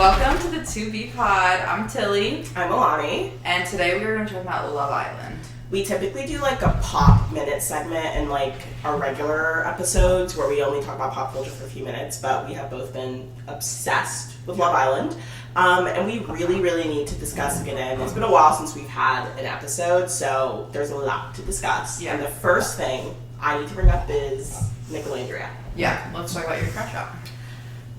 Welcome to the 2B Pod. I'm Tilly. I'm Alahni. And today we are going to talk about Love Island. We typically do like a pop minute segment in like our regular episodes where we only talk about pop culture for a few minutes, but we have both been obsessed with Love Island. And we really need to discuss and get in. It's been a while since we've had an episode, so there's a lot to discuss. Yeah. And the first thing I need to bring up is Nicolandria. Yeah, let's talk about your crush out.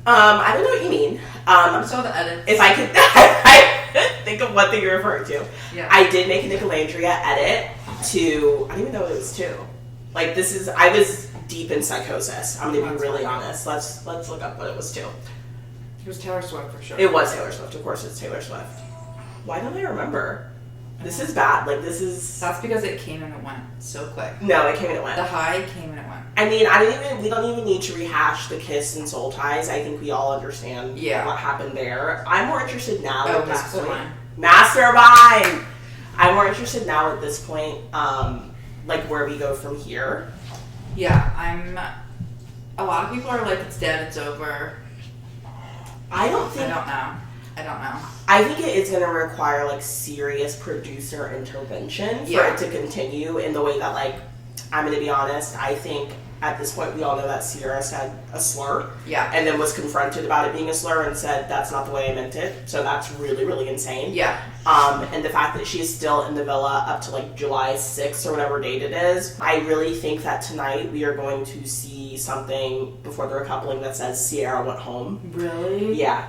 I don't know what you mean. I saw the edits. If I could I think of what thing you're referring to. Yeah. I did make a Nicolandria edit to, I don't even know what it was to. Like I was deep in psychosis. I'm gonna be really honest. Let's look up what it was to. It was Taylor Swift for sure. It was Taylor Swift, of course it's Taylor Swift. Why don't I remember? This is bad. That's because it came and it went so quick. No, it came and it went. The high came and it went. I mean, we don't even need to rehash the kiss and soul ties. I think we all understand what happened there. I'm more interested now at this point. Mastermind! I'm more interested now at this point, like where we go from here. Yeah, a lot of people are like, it's dead, it's over. I don't know. I think it is going to require like serious producer intervention for it to continue in the way that, like, I'm going to be honest, I think at this point we all know that Sierra said a slur. Yeah. And then was confronted about it being a slur and said, that's not the way I meant it. So that's really insane. Yeah. And the fact that she is still in the villa up to like July 6th or whatever date it is, I really think that tonight we are going to see something before the recoupling that says Sierra went home. Really? Yeah.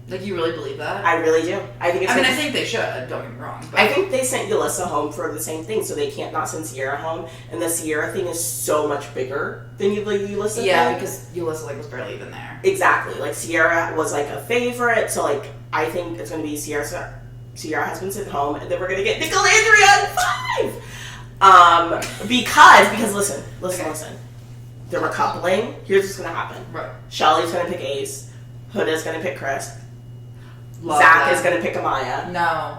Like, you really believe that? I really do. I think they should. Don't get me wrong. But I think they sent Yulissa home for the same thing, so they can't not send Sierra home. And the Sierra thing is so much bigger than Yulissa thing. Yeah, because Yulissa was barely even there. Exactly. Like, Sierra was like a favorite, so like I think it's going to be Sierra has been sent home, and then we're going to get Nicolandria in 5. Because listen. The recoupling. Here's what's going to happen. Right. Shelly's going to pick Ace. Huda's going to pick Chris. Zach is going to pick Amaya. No.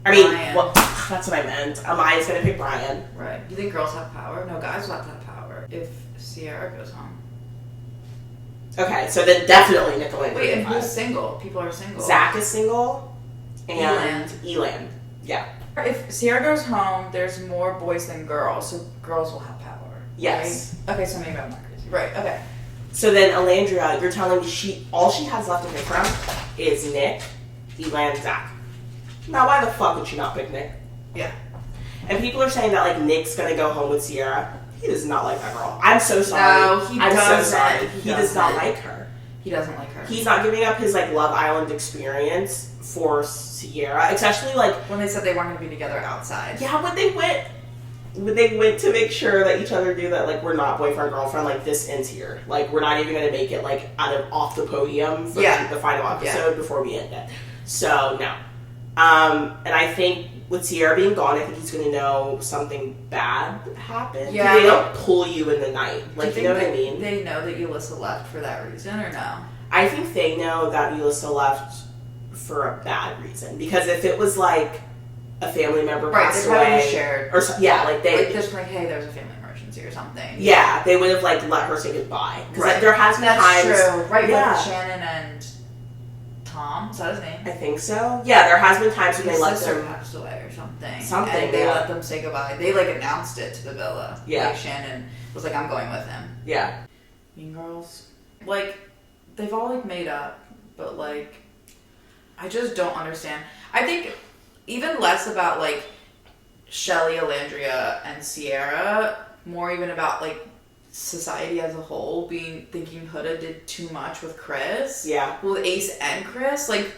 I mean, well, that's what I meant. Amaya's going to pick Brian. Right. You think girls have power? No, guys will have to have power if Sierra goes home. Okay, so then definitely Nicolandria. Wait, and who's single? People are single. Zach is single. And Elan. Yeah. If Sierra goes home, there's more boys than girls, so girls will have power. Yes. Right? Okay, so maybe I'm not crazy. Right, okay. So then, Alandria, you're telling me all she has left to pick from is Nick, Elan, Zach. Now, why the fuck would she not pick Nick? Yeah. And people are saying that, like, Nick's gonna go home with Sierra. He does not like that girl. I'm so sorry. No, he doesn't. I'm so sorry. He does not like her. He doesn't like her. He's not giving up his, like, Love Island experience for Sierra. Especially, like... when they said they weren't gonna be together outside. Yeah, when they went to make sure that each other knew that, like, we're not boyfriend-girlfriend, like, this ends here. Like, we're not even going to make it, like, off the podium for the final episode before we end it. So, no. And I think with Sierra being gone, I think he's going to know something bad happened. Yeah. They don't pull you in the night. Like, you know what I mean? They know that Yulissa left for that reason, or no? I think they know that Yulissa left for a bad reason. Because if it was, like... a family member passed away, shared, or there's like, hey, there's a family emergency or something. Yeah, they would have like let her say goodbye because like, there has been times. True, right? Yeah, with Shannon and Tom. Is that his name? I think so. Yeah, there has been times when they let them passed away or something. And they let them say goodbye. They like announced it to the villa. Yeah, like, Shannon was like, I'm going with him. Yeah. Mean Girls, like they've all like made up, but like I just don't understand. I think. Even less about, like, Shelly, Alandria, and Sierra, more even about, like, society as a whole thinking Huda did too much with Chris. Yeah. With Ace and Chris. Like,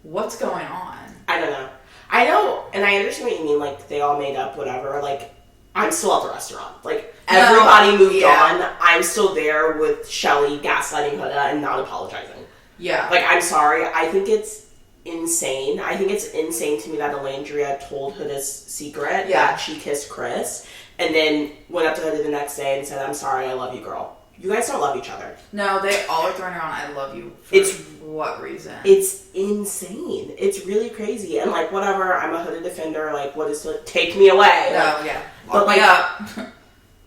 what's going on? I don't know. I know, and I understand what you mean, like, they all made up, whatever. Like, I'm still at the restaurant. Like, everybody moved on. I'm still there with Shelly gaslighting Huda and not apologizing. Yeah. Like, I'm sorry. I think it's insane. I think it's insane to me that Alandria told Huda's secret that she kissed Chris and then went up to Huda the next day and said, I'm sorry, I love you, girl. You guys don't love each other. No, they all are throwing around I love you for what reason? It's insane. It's really crazy. And like, whatever, I'm a Huda defender. Like, what is to take me away? No, like, Lock me up.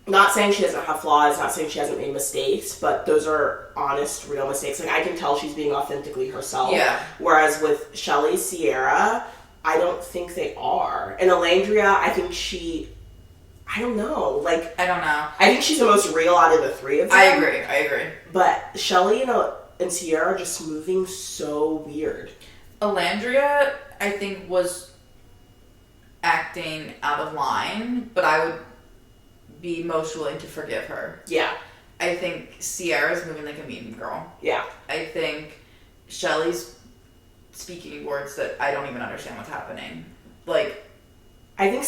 Not saying she doesn't have flaws, not saying she hasn't made mistakes, but those are honest, real mistakes. Like, I can tell she's being authentically herself. Yeah. Whereas with Shelly, Sierra, I don't think they are. And Alandria, I think I don't know. Like, I don't know. I think she's the most real out of the three of them. I agree. But Shelly and Sierra are just moving so weird. Alandria, I think, was acting out of line, but I would be most willing to forgive her. Yeah. I think Sierra's moving like a mean girl. Yeah. I think Shelly's speaking words that I don't even understand what's happening. Like, I think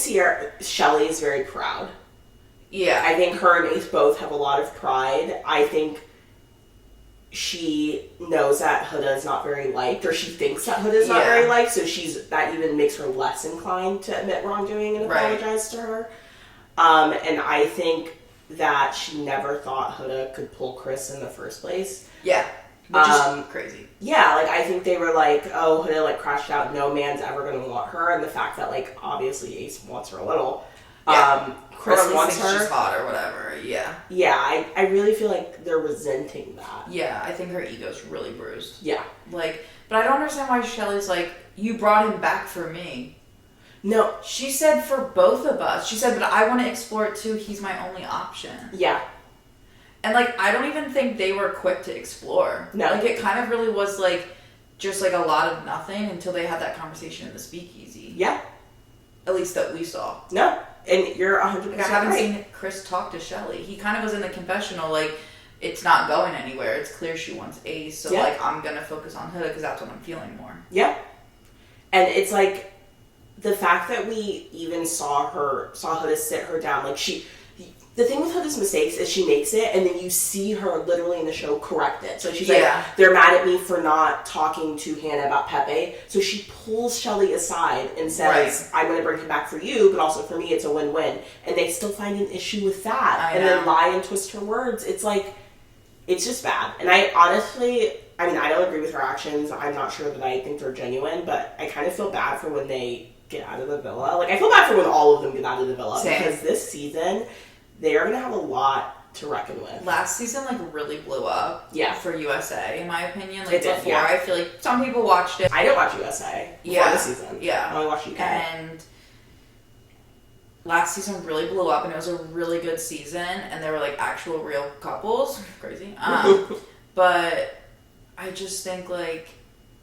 Shelly is very proud. Yeah. I think her and Ace both have a lot of pride. I think she knows that Huda is not very liked, or she thinks that Huda is not very liked, so that even makes her less inclined to admit wrongdoing and apologize to her. And I think that she never thought Huda could pull Chris in the first place. Yeah. Which is crazy. Yeah, like, I think they were like, oh, Huda, like, crashed out, no man's ever gonna want her, and the fact that, like, obviously Ace wants her a little. Chris wants her. She's hot or whatever, yeah. Yeah, I really feel like they're resenting that. Yeah, I think her ego's really bruised. Yeah. Like, but I don't understand why Shelly's like, you brought him back for me. No. She said for both of us. She said, but I want to explore it too. He's my only option. Yeah. And, like, I don't even think they were quick to explore. No. Like, it kind of really was, like, just, like, a lot of nothing until they had that conversation in the speakeasy. Yeah. At least that we saw. No. And you're 100% like, I haven't seen Chris talk to Shelly. He kind of was in the confessional, like, it's not going anywhere. It's clear she wants Ace. So, like, I'm going to focus on Huda because that's what I'm feeling more. Yeah. And it's, like, the fact that we even saw Huda sit her down, like, the thing with Huda's mistakes is she makes it, and then you see her literally in the show correct it. So she's like, they're mad at me for not talking to Hannah about Pepe. So she pulls Shelly aside and says, I'm going to bring him back for you, but also for me, it's a win-win. And they still find an issue with that. Then lie and twist her words. It's like, it's just bad. And I honestly, I don't agree with her actions. I'm not sure that I think they're genuine, but I kind of feel bad for when they get out of the villa. Like, I feel bad for when all of them get out of the villa. Same. Because this season, they are going to have a lot to reckon with. Last season, like, really blew up for USA, in my opinion. Like, it did, before, I feel like some people watched it. I didn't watch USA before the season. Yeah. I only watched UK. And last season really blew up, and it was a really good season, and they were, like, actual real couples. Crazy. But I just think, like,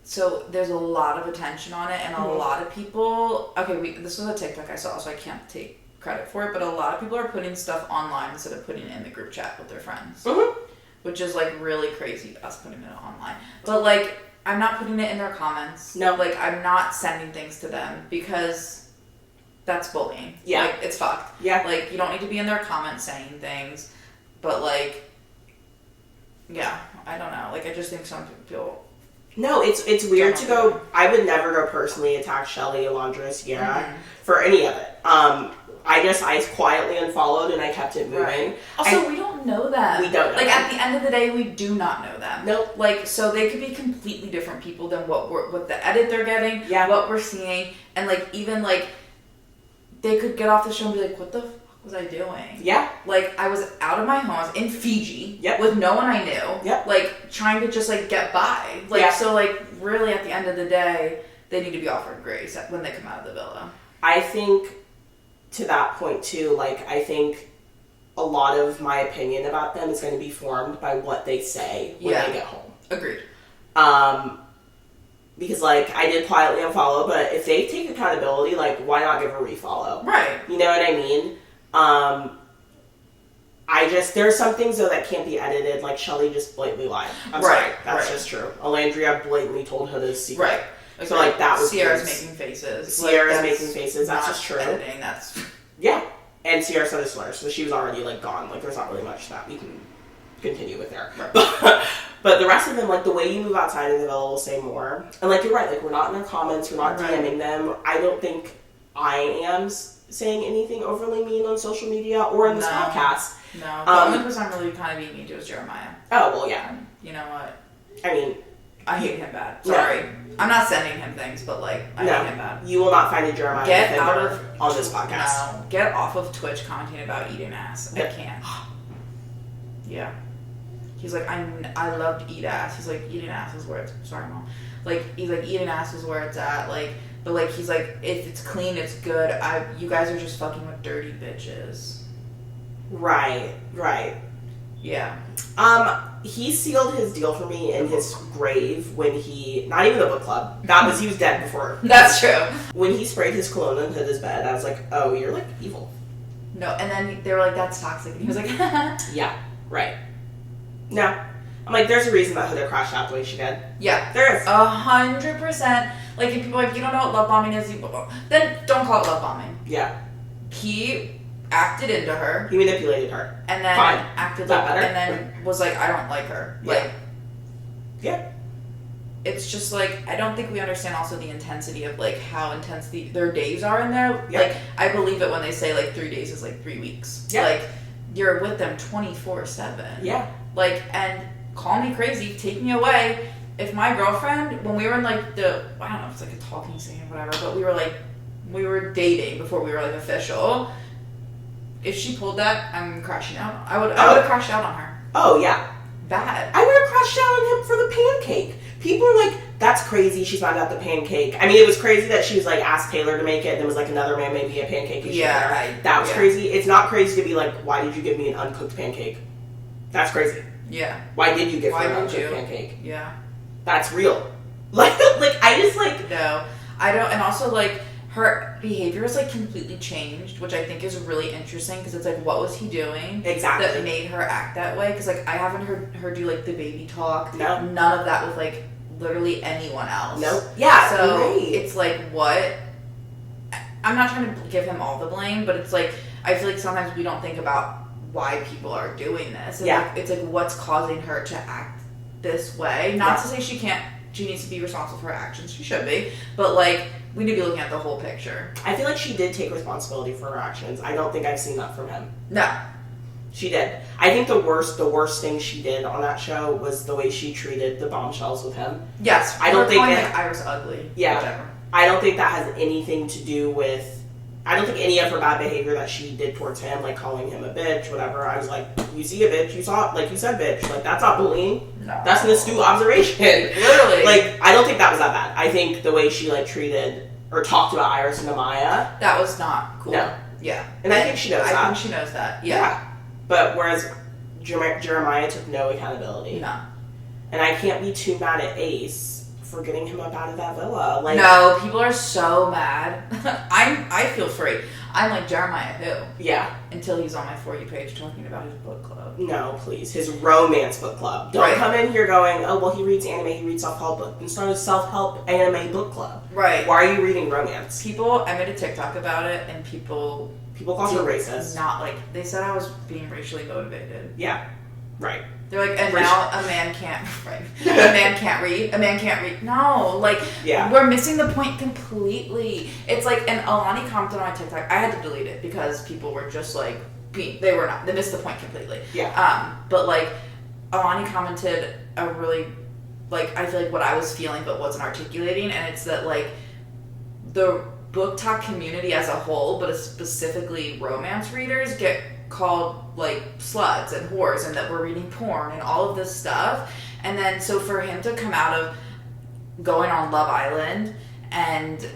so there's a lot of attention on it, and a lot of people... Okay, this was a TikTok I saw, so I can't take credit for it, but a lot of people are putting stuff online instead of putting it in the group chat with their friends. Which is, like, really crazy, us putting it online. But, like, I'm not putting it in their comments. No. Like, I'm not sending things to them because that's bullying. Yeah. Like, it's fucked. Yeah. Like, you don't need to be in their comments saying things. But, like, yeah, I don't know. Like, I just think some people... No, it's weird to go... I would never go personally attack Shelly, Alandria, Sierra for any of it. I quietly unfollowed and I kept it moving. Right. Also, we don't know them. We don't know Like, them. at the end of the day, we do not know them. Nope. Like, so they could be completely different people than what the edit they're getting, what we're seeing, and, like, even, like, they could get off the show and be like, what the fuck was I doing? Yeah. Like, I was out of my home, I was in Fiji, Yep. with no one I knew, Yep. like, trying to just, like, get by. Like, so, like, really, at the end of the day, they need to be offered grace when they come out of the villa. I think... to that point too, like, I think a lot of my opinion about them is going to be formed by what they say when they get home. Agreed. Because, like, I did quietly unfollow, but if they take accountability, like, why not give a refollow? Right. You know what I mean? There's some things, though, that can't be edited, like Shelly just blatantly lied. I'm sorry. That's just true. Alandria blatantly told her this secret. Right. Okay. So, like, that was... Sierra's making faces. Sierra's making faces. That's just true. Editing, that's... Yeah. And Sierra said a slur, so she was already, like, gone. Like, there's not really much that we can continue with there. Right. But the rest of them, like, the way you move outside of the villa will say more. And, like, you're right. Like, we're not in their comments. We're not DMing them. I don't think I am saying anything overly mean on social media or in this podcast. No. The only person I'm really kind of being mean to is Jeremiah. Oh, well, yeah. You know what? I mean... I hate him bad. Sorry. I'm not sending him things, but like, I hate him bad. You will not find a Jeremiah Get out of on this podcast. No. Get off of Twitch commenting about eating ass. I can't. Yeah. He's like, I love to eat ass. He's like, eating ass is where it's... Sorry, Mom. Like, he's like, eating ass is where it's at. Like, but like, he's like, if it's clean, it's good. You guys are just fucking with dirty bitches. Right. Yeah. He sealed his deal for me in his grave when he... Not even the book club. He was dead before. That's true. When he sprayed his cologne into his bed, I was like, oh, you're like evil. No, and then they were like, that's toxic. And he was like, yeah, right. No. I'm like, there's a reason that Huda crashed out the way she did. Yeah. There is. 100%. Like, if people are like, you don't know what love bombing is, then don't call it love bombing. Yeah. He acted into her. He manipulated her. And then acted like, and then was like, I don't like her. Yeah. Like, yeah. It's just like, I don't think we understand also the intensity of like how intense their days are in there. Yeah. Like, I believe it when they say like 3 days is like 3 weeks. Yeah. Like, you're with them 24/7. Yeah. Like, and call me crazy, take me away. If my girlfriend, when we were in like I don't know if it's like a talking scene or whatever, but we were dating before we were like official. If she pulled that, I'm crashing out. I would have crashed out on her. Oh, yeah. Bad. I would have crashed out on him for the pancake. People are like, that's crazy, she found out the pancake. I mean, it was crazy that she was like, asked Taylor to make it, and there was like another man made me a pancake. That was crazy. It's not crazy to be like, why did you give me an uncooked pancake? That's crazy. Yeah. Why did you give her an uncooked pancake? Yeah. That's real. Like, I just like... No. I don't, and also like, her behavior is like completely changed, which I think is really interesting because it's like, what was he doing that made her act that way? Because like, I haven't heard her do like the baby talk. No. None of that with like literally anyone else. Nope. Yeah. So it's like, what? I'm not trying to give him all the blame, but it's like, I feel like sometimes we don't think about why people are doing this. And like, it's like, what's causing her to act this way? Not to say she needs to be responsible for her actions. She should be. But like, we need to be looking at the whole picture. I feel like she did take responsibility for her actions. I don't think I've seen that from him. No. She did. I think the worst thing she did on that show was the way she treated the bombshells with him. Yes. I don't think like Iris ugly. Yeah. Whatever. I don't think that has anything to do with... I don't think any of her bad behavior that she did towards him, like calling him a bitch, whatever, I was like, you see a bitch, you saw it, like you said bitch. Like, that's not bullying. No. That's an astute observation. Literally. Like, I don't think that was that bad. I think the way she, like, treated or talked about Iris and Amaya... That was not cool. No. Yeah. And I think she knows that. I think she knows that. Yeah. But whereas Jeremiah took no accountability. No. And I can't be too mad at Ace for getting him up out of that villa. Like, no, people are so mad. I feel free. I'm like, Jeremiah who? Yeah. Until he's on my For You page talking about his book club. No, please. His romance book club. Don't come in here going, oh, well, he reads anime, he reads self-help book. And start a self-help anime book club. Right. Why are you reading romance? I made a TikTok about it, and people call her racist. Not like, they said I was being racially motivated. Yeah. Right. They're like, and now a man can't, right? A man can't read. No, like, we're missing the point completely. It's like, and Alahni commented on my TikTok. I had to delete it because people were just like, they missed the point completely. Yeah. But like, Alahni commented a really, like, I feel like what I was feeling but wasn't articulating, and it's that like, the book talk community as a whole, but specifically romance readers, get called like sluts and whores, and that we're reading porn and all of this stuff. And then so for him to come out of going on Love Island and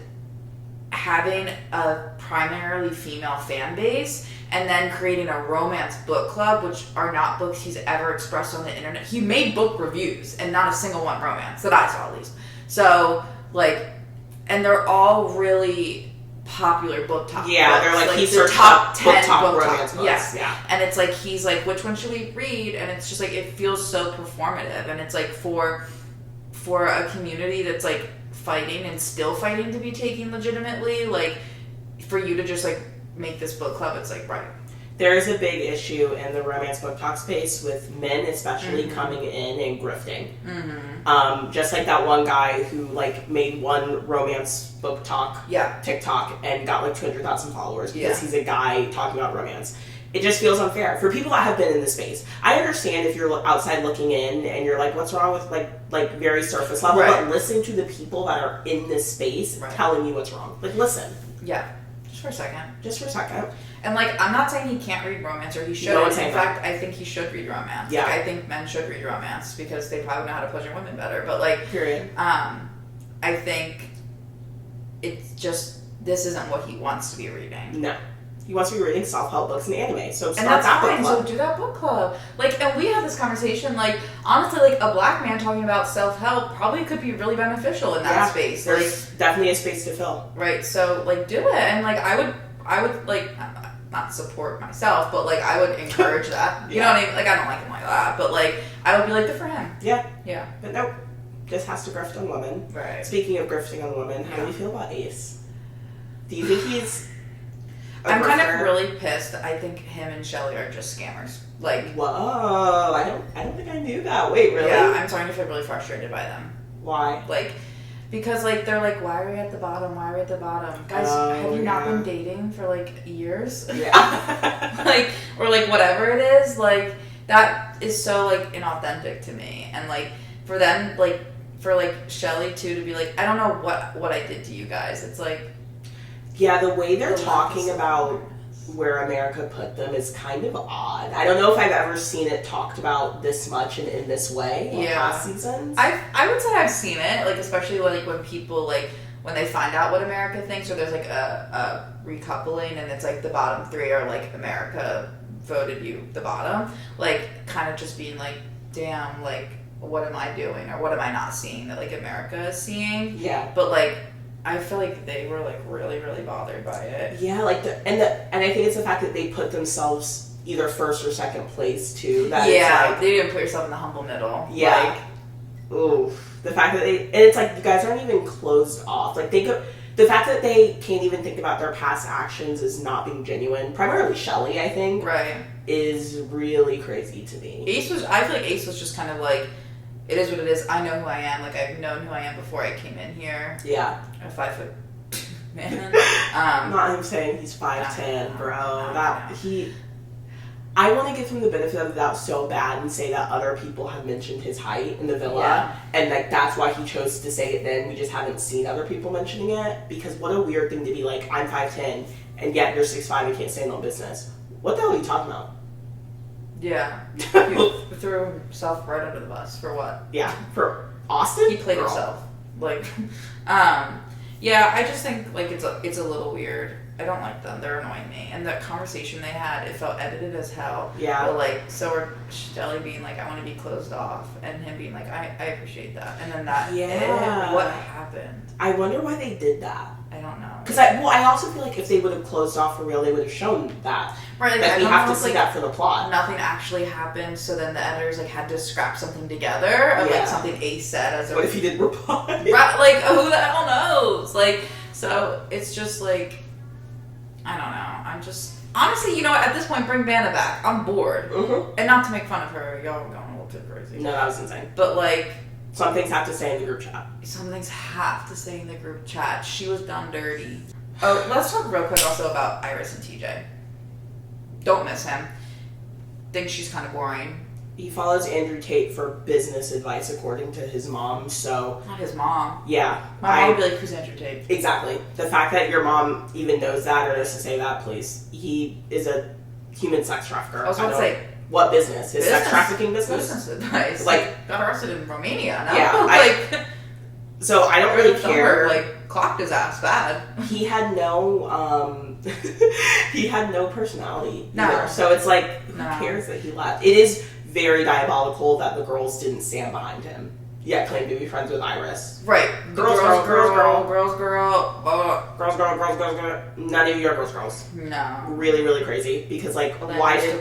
having a primarily female fan base and then creating a romance book club, which are not books he's ever expressed on the internet. He made book reviews and not a single one romance that I saw, at least. So like, and they're all really popular book top books. They're like he's the top 10 book romance books. Yes. Yeah. And it's like he's like, which one should we read? And it's just like, it feels so performative, and it's like for a community that's like fighting and still fighting to be taken legitimately, like for you to just like make this book club, it's like, right. There is a big issue in the romance book talk space with men especially coming in and grifting. Just like that one guy who like made one romance book talk TikTok and got like 200,000 followers because he's a guy talking about romance. it just feels unfair for people that have been in the space. I understand if you're outside looking in and you're like, what's wrong with like very surface level, but listen to the people that are in this space telling you what's wrong. Like, listen. Yeah. Just for a second. And, like, I'm not saying he can't read romance or he should. No, in fact, I think he should read romance. Yeah. Like, I think men should read romance because they probably know how to pleasure women better. But, like, period. I think it's just, this isn't what he wants to be reading. No. He wants to be reading self-help books and anime. So and that's fine. So do that book club. Like, and we had this conversation, like, honestly, like, a black man talking about self-help probably could be really beneficial in that space. There's definitely a space to fill. Right. So, like, do it. And, like, I would, like, not support myself, but, like, I would encourage that. You know what I mean? Like, I don't like him like that. But, like, I would be like, good for him. Yeah. Yeah. But nope. Just has to grift on women. Right. Speaking of grifting on women, how do you feel about Ace? Do you think he's... I'm kind of really pissed. I think him and Shelly are just scammers. Like, whoa! I don't think I knew that. Wait, really? Yeah, I'm starting to feel really frustrated by them. Why? Like, because like they're like, why are we at the bottom? Why are we at the bottom? Guys, have you not been dating for like years? Yeah. Like, or like whatever it is. Like, that is so like inauthentic to me. And like for them, like for like Shelly too to be like, I don't know what I did to you guys. It's like. Yeah, the way they're talking about where America put them is kind of odd. I don't know if I've ever seen it talked about this much and in this way in past seasons. I would say I've seen it, like especially like when people like when they find out what America thinks, or there's like a recoupling and it's like the bottom three are like America voted you the bottom, like kind of just being like, damn, like what am I doing or what am I not seeing that like America is seeing? Yeah, but like. I feel like they were like really, really bothered by it. Yeah, like and I think it's the fact that they put themselves either first or second place too. That yeah, like, they didn't put yourself in the humble middle. Yeah. Like, ooh, the fact that and it's like you guys aren't even closed off. Like the fact that they can't even think about their past actions as not being genuine. Primarily Shelly, I think. Right. Is really crazy to me. I feel like Ace was just kind of like. It is what it is. I know who I am. Like, I've known who I am before I came in here. Yeah. A 5 foot man. Not him saying he's 5'10", bro. I want to give him the benefit of the doubt so bad and say that other people have mentioned his height in the villa. And, like, that's why he chose to say it then. We just haven't seen other people mentioning it. Because what a weird thing to be like, I'm 5'10", and yet you're 6'5" and can't stand on business. What the hell are you talking about? Yeah. He threw himself right under the bus. For what? Yeah. For Austin? He played himself. Like, yeah, I just think, like, it's a little weird. I don't like them. They're annoying me. And that conversation they had, it felt edited as hell. Yeah. But, like, so are Shelly being like, I want to be closed off. And him being like, I appreciate that. And then that. Yeah. What happened? I wonder why they did that. I don't know. Because I also feel like if they would have closed off for real, they would have shown that. Right, like, that we have to see that for the plot. Nothing actually happened, so then the editors like had to scrap something together of like something Ace said as a. What if he didn't reply? Right, like who the hell knows? Like, so it's just like, I don't know. I'm just honestly, you know, at this point, bring Vanna back. I'm bored, and not to make fun of her. Y'all are going a little too crazy. No, that was insane. But like. Some things have to stay in the group chat. Some things have to stay in the group chat. She was done dirty. Oh, let's talk real quick also about Iris and TJ. Don't miss him. Think she's kind of boring. He follows Andrew Tate for business advice, according to his mom, so... Not his mom. Yeah. My mom would be like, who's Andrew Tate? Exactly. The fact that your mom even knows that or knows to say that, please. He is a human sex trafficker. I was about to say... What business? His sex trafficking business? Business advice. Like, got arrested in Romania. No? Yeah. So I don't really care. Like, clocked his ass bad. He had no, he had no personality No. either. So it's like, who cares that he left? It is very diabolical that the girls didn't stand behind him. Yet claim to be friends with Iris. Right. Girls. None of you are girls. No. Really, really crazy. Because, like, why did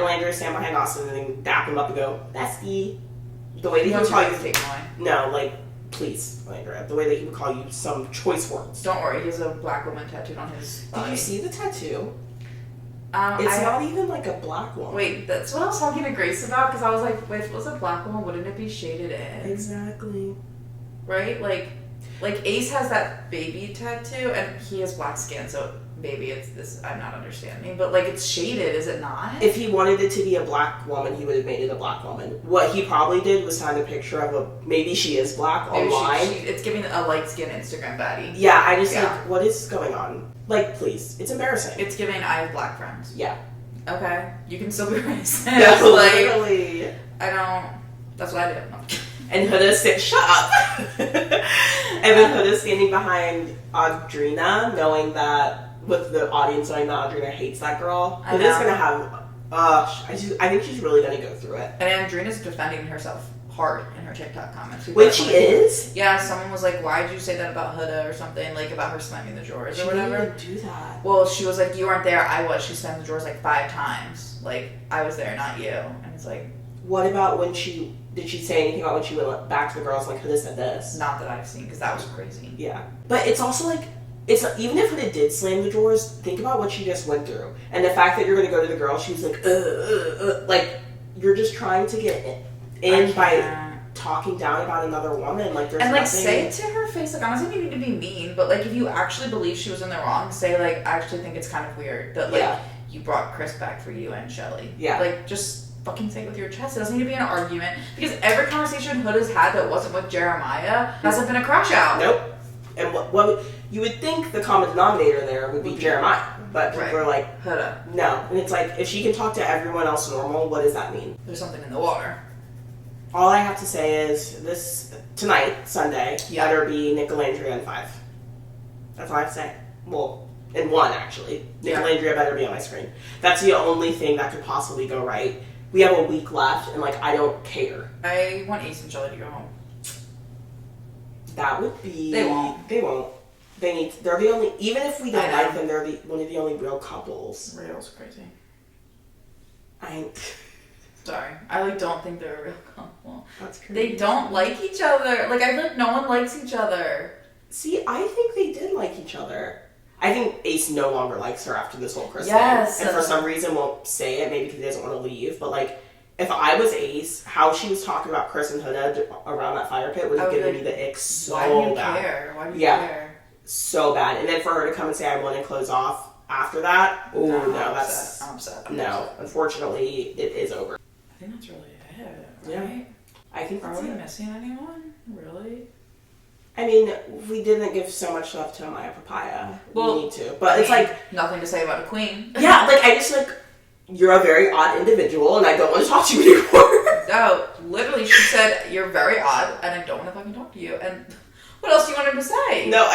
Landry stand behind Austin and then dap him up and go, bestie? The way that he would call you... No, like, please, Landry. The way that he would call you some choice words. Don't worry, he has a black woman tattooed on his body. Did you see the tattoo? It's not even like a black one. Wait, that's what I was talking to Grace about, because I was like, wait, if it was a black one, wouldn't it be shaded in? Exactly. Right? Like Ace has that baby tattoo, and he has black skin, so maybe it's this, I'm not understanding, but like it's shaded, is it not? If he wanted it to be a black woman, he would have made it a black woman. What he probably did was find a picture of maybe she is black maybe online. It's giving a light-skinned Instagram baddie. Yeah, I just like, what is going on? Like, please, it's embarrassing. It's giving I have black friends. Yeah. Okay, you can still be racist. Yeah, literally. That's what I do. And Huda said, shut up! And then Huda's standing behind Audrina, knowing that, with the audience knowing that Audrina hates that girl. Huda's gonna have, I think she's really gonna go through it. And Audrina's defending herself hard in her TikTok comments. Wait, she is? Yeah, someone was like, why did you say that about Huda or something, like about her slamming the drawers or whatever. She didn't do that. Well, she was like, you weren't there, I was. She slammed the drawers like 5 times. Like, I was there, not you. And it's like... What about did she say anything about when she went back to the girls like, Huda said this? Not that I've seen, because that was crazy. Yeah. But it's also like, even if Huda did slam the drawers, think about what she just went through. And the fact that you're going to go to the girl, she was like, like, you're just trying to get in by talking down about another woman. Like, there's and, like, nothing... say it to her face. Like, honestly, you need to be mean, but, like, if you actually believe she was in the wrong, say, like, I actually think it's kind of weird that, like, you brought Chris back for you and Shelly. Yeah. Like, just fucking say it with your chest. It doesn't need to be an argument, because every conversation Huda's had that wasn't with Jeremiah hasn't been a crash out. Nope. And what you would think the common denominator there would be Jeremiah, but people are like, Huda. No. And it's like, if she can talk to everyone else normal, what does that mean? There's something in the water. All I have to say is tonight, Sunday, better be Nicolandria in 5. That's all I have to say. Well, in 1 actually. Nicolandria better be on my screen. That's the only thing that could possibly go right. We have a week left, and like, I don't care. I want Ace and Shelly to go home. That would be... They won't. They won't. They're the only... Even if we don't like them, they're one of the only real couples. Real's crazy. Sorry. I like don't think they're a real couple. That's crazy. They don't like each other. Like, I feel like no one likes each other. See, I think they did like each other. I think Ace no longer likes her after this whole Chris thing. And for some reason won't say it, maybe because he doesn't want to leave. But like, if I was Ace, how she was talking about Chris and Huda around that fire pit would have given me the ick so bad. Why do you care? Why do you care? So bad. And then for her to come and say I want to close off after that, I'm upset. Unfortunately, it is over. I think that's really it, right? Yeah. I think Are we missing anyone? Really? I mean, we didn't give so much love to Amaya Papaya. Well, we need to. But it's like... Nothing to say about a queen. Yeah, like, I just, like... You're a very odd individual, and I don't want to talk to you anymore. No, literally, she said, you're very odd, and I don't want to fucking talk to you. And what else do you want him to say? No,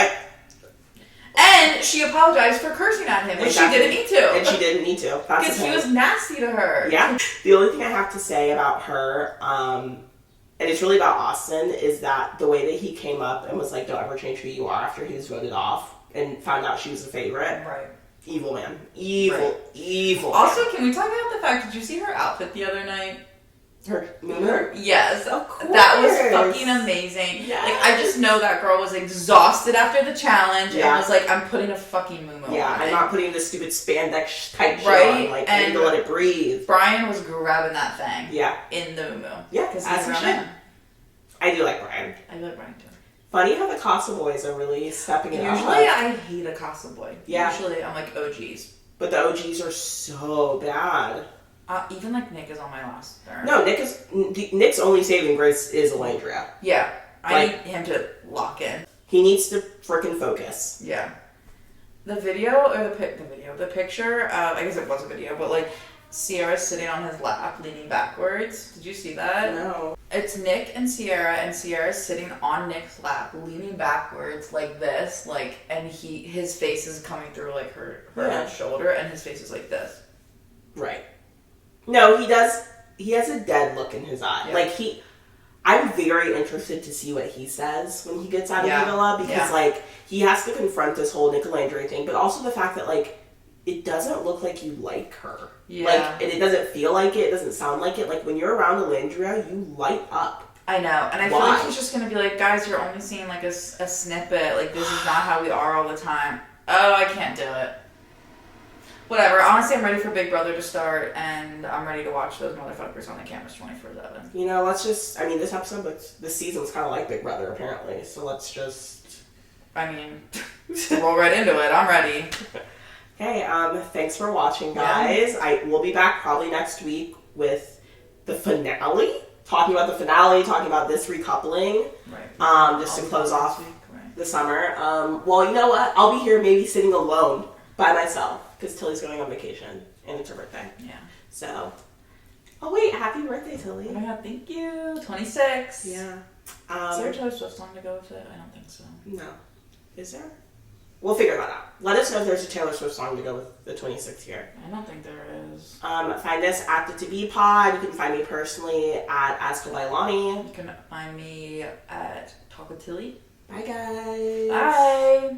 And she apologized for cursing at him, which she didn't need to. And she didn't need to. Because he was nasty to her. Yeah. The only thing I have to say about her, and it's really about Austin, is that the way that he came up and was like, don't ever change who you are after he was voted off and found out she was the favorite. Right. Evil man. Evil Also, man. can we talk about the fact, did you see her outfit the other night? Her yes. Of course. That was fucking amazing. Yes. Like, I just know that girl was exhausted after the challenge and was like, I'm putting a fucking moo-moo on I'm not putting this stupid spandex type shit on. Like, I need to let it breathe. Brian was grabbing that thing. Yeah. In the moo-moo. Yeah, because as he should. I do like Brian. I like Brian too. Funny how the Casa Boys are really stepping it up. Usually I hate a Casa Boy. Yeah. Usually I'm like OGs. But the OGs are so bad. Even like Nick is on my last third. No, Nick's only saving grace is Alandria. Yeah. I need him to lock in. He needs to frickin' focus. Yeah. The picture, I guess it was a video, but like Sierra's sitting on his lap, leaning backwards. Did you see that? No. It's Nick and Sierra's sitting on Nick's lap, leaning backwards like this, like, and his face is coming through like her shoulder, and his face is like this. Right. No, he does. He has a dead look in his eye. Yeah. Like I'm very interested to see what he says when he gets out of the villa, because like he has to confront this whole Nicolandria thing, but also the fact that like it doesn't look like you like her. Yeah. Like, and it doesn't feel like it. It doesn't sound like it. Like when you're around Alandria, you light up. I know, and I feel like he's just gonna be like, guys, you're only seeing like a snippet. Like this is not how we are all the time. Oh, I can't do it. Whatever. Honestly, I'm ready for Big Brother to start, and I'm ready to watch those motherfuckers on the cameras 24/7. You know, let's just... I mean, this season's kind of like Big Brother, apparently, so let's just... I mean, roll right into it. I'm ready. Okay, thanks for watching, guys. I will be back probably next week with the finale. Talking about the finale, talking about this recoupling. Right. Just to close off the summer. Well, you know what? I'll be here maybe sitting alone by myself because Tilly's going on vacation and it's her birthday. Yeah. So, oh wait, happy birthday, Tilly. Oh my god, thank you. 26. Yeah. Is there a Taylor Swift song to go with it? I don't think so. No. Is there? We'll figure that out. Let us know if there's a Taylor Swift song to go with the 26th year. I don't think there is. Find us at the To Be Pod. You can find me personally at Ask Alahni. You can find me at Talk with Tilly. Bye, guys. Bye.